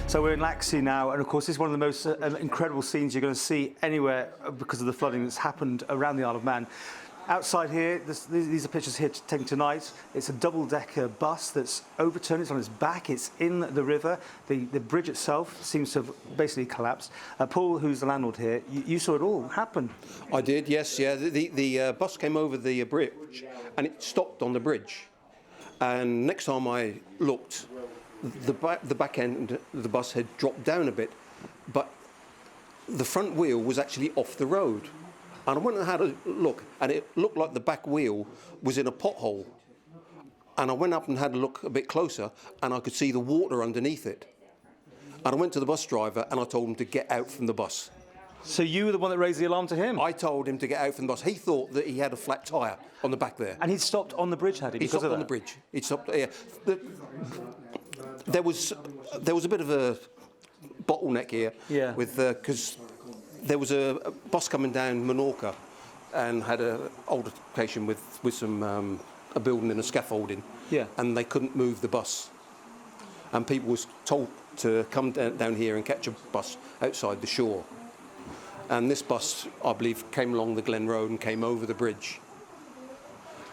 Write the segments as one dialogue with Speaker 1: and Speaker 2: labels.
Speaker 1: So we're in Laxey now, and of course this is one of the most incredible scenes you're going to see anywhere because of the flooding that's happened around the Isle of Man. Outside here, these are pictures here taken tonight. It's a double-decker bus that's overturned. It's on its back. It's in the river. The bridge itself seems to have basically collapsed. Paul, who's the landlord here, you saw it all happen.
Speaker 2: I did, yes, yeah. The bus came over the bridge and it stopped on the bridge. And next time I looked, the back end of the bus had dropped down a bit, but the front wheel was actually off the road. And I went and had a look, and it looked like the back wheel was in a pothole. And I went up and had a look a bit closer, and I could see the water underneath it. And I went to the bus driver, and I told him to get out from the bus.
Speaker 1: So you were the one that raised the alarm to him?
Speaker 2: I told him to get out from the bus. He thought that he had a flat tyre on the back there.
Speaker 1: And he'd stopped on the bridge, had he?
Speaker 2: He stopped on the bridge. He stopped, yeah. There was a bit of a bottleneck here,
Speaker 1: yeah,
Speaker 2: with because there was a bus coming down Menorca and had an altercation with some a building and a scaffolding,
Speaker 1: yeah,
Speaker 2: and they couldn't move the bus. And people was told to come down here and catch a bus outside the shore. And this bus, I believe, came along the Glen Road and came over the bridge.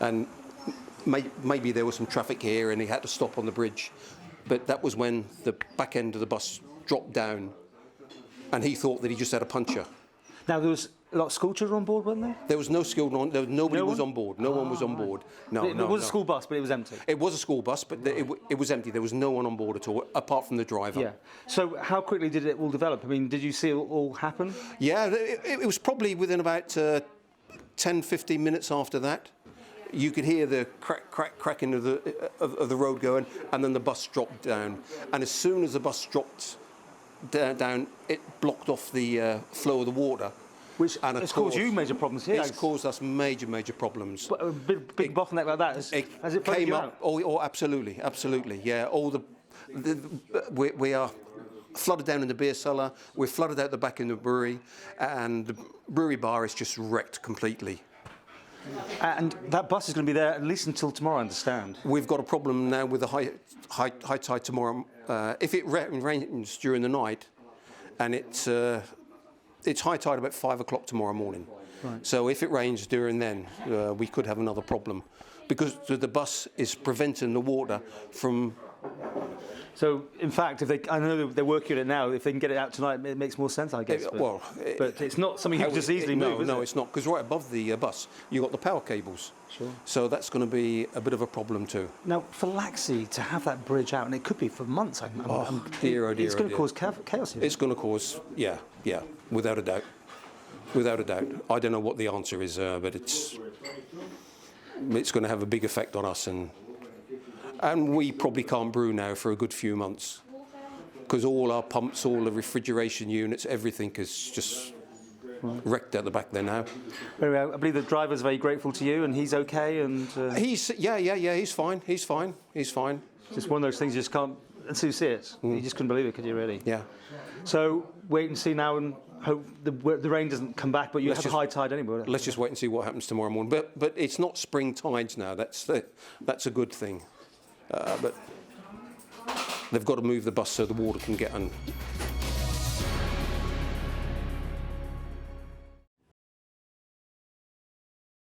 Speaker 2: And maybe there was some traffic here and he had to stop on the bridge. But that was when the back end of the bus dropped down and he thought that he just had a puncture.
Speaker 1: Now, there was a lot of school children on board, weren't there?
Speaker 2: There was no nobody was on board. No one was on board. No,
Speaker 1: it was a school bus, but it was empty.
Speaker 2: It was a school bus, but it was empty. There was no one on board at all, apart from the driver.
Speaker 1: Yeah. So how quickly did it all develop? I mean, did you see it all happen?
Speaker 2: Yeah, it was probably within about 10, 15 minutes after that. You could hear the cracking of the road going, and then the bus dropped down. And as soon as the bus dropped down, it blocked off the flow of the water.
Speaker 1: Which has caused you major problems here.
Speaker 2: It's caused us major problems.
Speaker 1: But a big bottleneck like that, has it came up?
Speaker 2: Oh, absolutely, yeah. We are flooded down in the beer cellar. We're flooded out the back in the brewery, and the brewery bar is just wrecked completely.
Speaker 1: And that bus is going to be there at least until tomorrow, I understand.
Speaker 2: We've got a problem now with the high tide tomorrow. If it rains during the night, and it's high tide about 5 o'clock tomorrow morning.
Speaker 1: Right.
Speaker 2: So if it rains during then, we could have another problem, because the bus is preventing the water from.
Speaker 1: So, in fact, I know they're working on it now. If they can get it out tonight, it makes more sense, I guess. But it's not something you can just easily move.
Speaker 2: No, it's not, because right above the bus, you've got the power cables.
Speaker 1: Sure.
Speaker 2: So that's going to be a bit of a problem too.
Speaker 1: Now, for Laxey to have that bridge out, and it could be for months.
Speaker 2: Dear.
Speaker 1: It's going to cause chaos here.
Speaker 2: It's going to cause, yeah, without a doubt. Without a doubt. I don't know what the answer is, but it's going to have a big effect on us, and we probably can't brew now for a good few months, because all our pumps, all the refrigeration units, everything is just wrecked at the back there now.
Speaker 1: Very well. I believe the driver's very grateful to you, and he's okay. And
Speaker 2: he's fine. He's fine.
Speaker 1: Just one of those things you just can't until you see it. You just couldn't believe it, could you? Really?
Speaker 2: Yeah.
Speaker 1: So wait and see now, and hope the rain doesn't come back. But you have a high tide anyway.
Speaker 2: Let's just wait and see what happens tomorrow morning. But it's not spring tides now. That's a good thing. But they've got to move the bus so the water can get